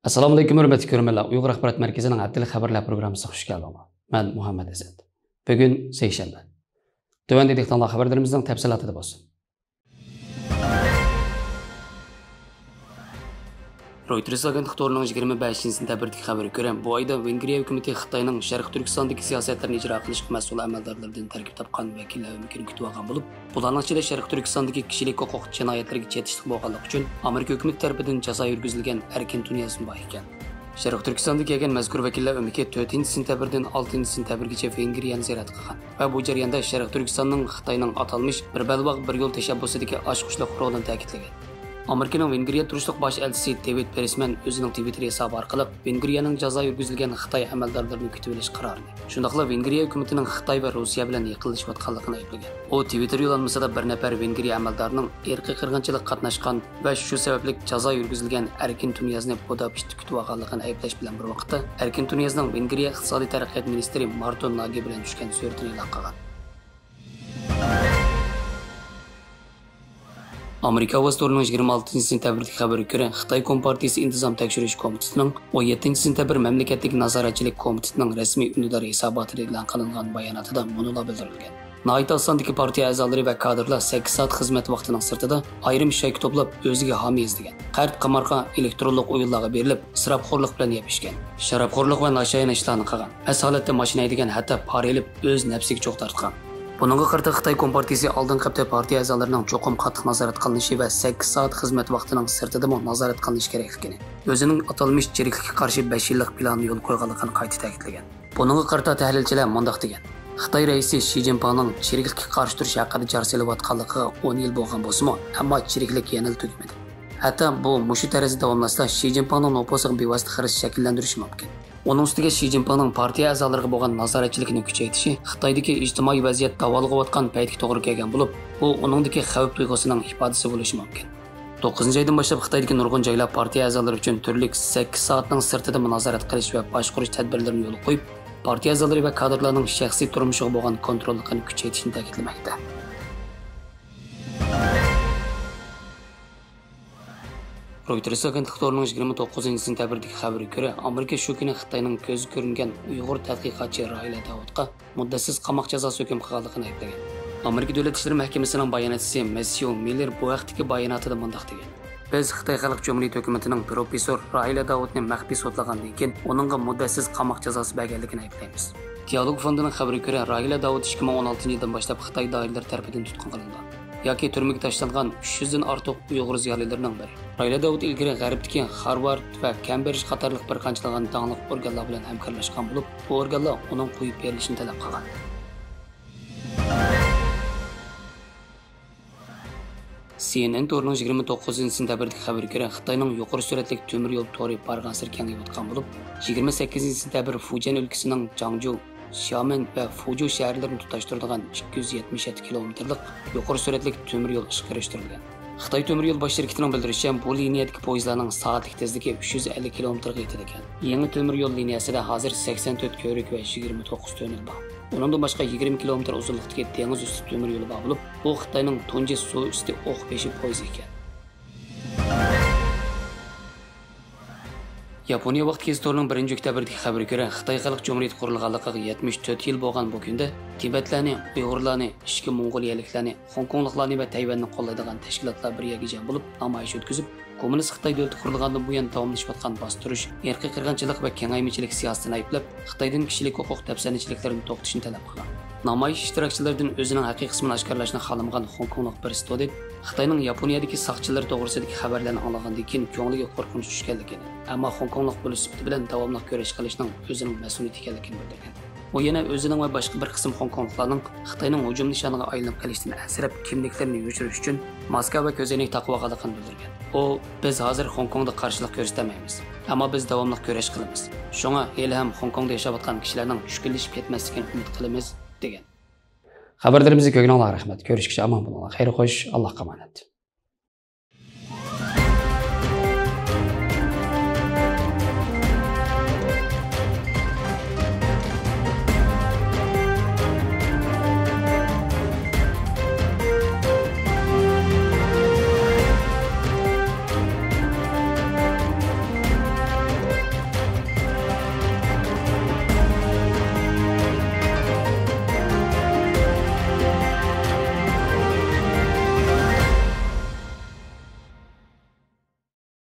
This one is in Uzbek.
Assalomu alaykum hurmatli ko'ruvchilar. Uyg'ur axborot markazining haftalik xabarlar programmasiga xush keldinglar. Men Muhammad Azad. Bugun seshanba. Tövəndə diqqətli xəbərlərimizin təfsilatı bo'lsin. Reuters agentliğinin 25 sentябrdagi xabariga ko'ra, bu oyda Vengriya hukumati Xitoyning Sharq Turkistondagi siyosatlarni ijro qilishga mas'ul amaldorlardan tarkib topgan vakillar umidini kutib olgan bo'lib, bularning ichida Sharq Turkistondagi kishilik huquq jinoyatlariga chetishlik bo'lganligi uchun Amerika hukumati tomonidan jazo yurgizilgan erkin tunyazm bor ekan. Sharq Turkistonda kelgan mazkur vakillar umiki 4-sentyabrdan 6-sentyabrgacha Vengriyani ziyorat qilgan va bu jarayonda Sharq Turkistonning Xitoyning atalmish bir balvoq bir yo'l tashabbusidagi oshqushlik rolini ta'kidlagan. Amerikaning Vengriya turishliq bosh elchisi David Peresman o'zining Twitter hisobi orqali Vengriyaning jazo yurgizilgan Xitoy amaldorlarini kutib olish qarorini, shundaqla Vengriya hukumatining Xitoy va Rossiya bilan yiqilishayotganligini ayblagan. U Twitter yo'llanmasida bir nafar Vengriya amaldorining irqiy qirg'inchilik qatnashgan va shu sababli jazo yurgizilgan Erkin Tunyazni Budapeshtda kutib olganligini ayblash bilan bir vaqtda Erkin Tunyazning Vengriya iqtisodiy taraqqiyot ministri Marton Nagy bilan tushgan suratini e'lon qilgan. Amerika Avstraliyaning 26-sentyabrdagi xabariga ko'ra, Xitoy Kompartiyasi intizom tekshirish komitetining 17-sentyabr mamlakatdagi nazoratchilik komitetining rasmiy unidor hisobotida e'lon qilingan bayonotida munolar bildirilgan. Nayt osondagi partiya a'zolari va kadrlar 8 soat xizmat vaqtining sirtida ayrim shayk to'plab o'ziga homiy izlagan. Qart qamarqa elektronlik o'yinlarga berilib, isrofxo'rlik bilan yepishgan. Sharobxo'rlik va nashayan ishlarni qilgan. As holatda mashina haydagan, hatto pora elib o'z nafsiga cho'q tortgan. Buningga qarata Xitoy Kompartiyasi oldingi hafta partiya a'zolarining cho'qim qattiq nazorat qilinishi va 8 soat xizmat vaqtining sirtida nazorat qilinishi kerakligini, o'zining atalmish chiriklikka qarshi 5 yillik planni yo'l qo'yganligini qayta ta'kidlagan. Buningga qarata tahlilchilar mundaq degan: Xitoy raisi Shi Jinpingning chiriklikka qarshi turish haqida jar selayotganligiga 10 yil bo'lgan bo'lsa-mu, ammo chiriklik yana tugmadi. Hatto bu mushu tarzda davomlashsa Shi Jinpingning noposiga bevosita xarid shakllantirishi mumkin. Onun ustiga Shi Jinpingning partiya a'zolariga bo'lgan nazoratchilikni kuchaytirishi Xitoydagi ijtimoiy vaziyat davolanayotgan paytga to'g'ri kelgan bo'lib, bu uningdagi xavf tuyg'usining ifodasi bo'lishi mumkin. 9-oydan boshlab Xitoydagi nurg'un joylar partiya a'zolari uchun turli 8 soatning sirtida nazorat qilish va boshqarish tadbirlarini yo'l qo'yib, partiya a'zolari va kadrlarning shaxsiy turmushiga bo'lgan kontrollikni kuchaytirishni ta'kidlamoqda. Reuters agentliğinin 29-sentyabrdagi xabariga ko'ra, Amerika shu kuni Xitoyning ko'zi ko'ringan Uyg'ur tadqiqotchi Rahila Davudga muddatsiz qamoq jazosi hukm qilganligini ayblagan. Amerika Davlat ishlari mahkamasining bayonotchisi Matthew Miller bu vaqtdagi bayonotida mundaq degan: Biz Xitoy Xalq Cumhuriyati hukumatining professor Rahila Davudni maxfiy sotlagandan keyin uningga muddatsiz qamoq jazosi berganligini ayblaymiz. Dialog fondining xabariga ko'ra, Rahila Davud 2016-yildan boshlab Xitoy doiralari tomonidan tutqun qilingan yoki turmaga tashlangan 300 dan ortiq Uyg'ur ziyolilarining biri. Rahila Davud ilgari G'arbdagi Harvard va Cambridge qatorliq bir qanchalangan dangliq organlar bilan hamkorlashgan bo'lib, bu organlar uning qo'yib berilishini talab qilgan. CNN to'rining 29-sentyabrdagi xabariga ko'ra, Xitoyning yuqori sur'atli temir yo'l to'ri bargan sir kengayotgan bo'lib, 28-sentyabr Fujian o'lkasining Changju, Xiamen va Fuzhou shaharlarini tutashtiradigan 277 kilometrlik yuqori sur'atli temir yo'l ishga kirishtirilgan. Xitoy temir yo'l bosh shirkatining bildirishicha, bu liniyadagi poyezdlarning soatlik tezligi 350 kilometrga yetadi ekan. Yangi temir yo'l liniyasida hozir 84 ko'rik va 29 tunnel bor. Undan boshqa 20 kilometr uzunlikdagi dengiz usti temir yo'li bor bo'lib, bu Xitoyning tunji suv usti o'q beshi poyezdi ekan. Yaponiya vaqt gazetorining 1-oktyabrdagi xabariga ko'ra, Xitoy Xalq Cumhuriyati qurilganligiga 74 yil bo'lgan bu kunda Tibetlarni, Uyg'urlarni, ishki Mong'oliyaliklarni, Hongkongliklarni va Tayvanni qo'llaydigan tashkilotlar bir yerga jam bo'lib, namoyish o'tkazib, kommunist Xitoy davlati qurilgandan buyon davomlashayotgan bostirish, irqiy qirg'inchilik va kengaymichilik siyosatini ayblab, Xitoydan kishilik huquq tafsirchiliklarni to'xtatishni talab qilgan. Namoyish ishtirokchilaridan o'zining haqiqiy qismini oshkorlashni xohlamagan Hongkonglik bir student Xitoyning Yaponiyadagi saqchilar to'g'risidagi xabarlarni anglagandan keyin ko'ngliga qo'rqinch tushganligini, ammo Hongkonglik bo'lish sifati bilan davomli ko'rish qilishning o'zining mas'uliyati ekanligini bildirgan. U yana o'zining va boshqa bir qism Hongkongliklarning Xitoyning hujum nishoniga aylanib qolishdan asrab kimliklarini yo'chirish uchun maska va ko'zoynak taqib olganligini bildirgan. U biz hozir Hongkongda qarshilik ko'rsatmaymiz, ammo biz davomli ko'rish qilamiz. Shunga hali ham Hongkongda yashayotgan kishilarning tushkunlashib ketmasligini umid qilamiz degan. Xabarlarimizga ko'ngilingizga rahmat. Ko'rishguncha omon bo'linglar. Xayr xo'sh, Allohga omonat.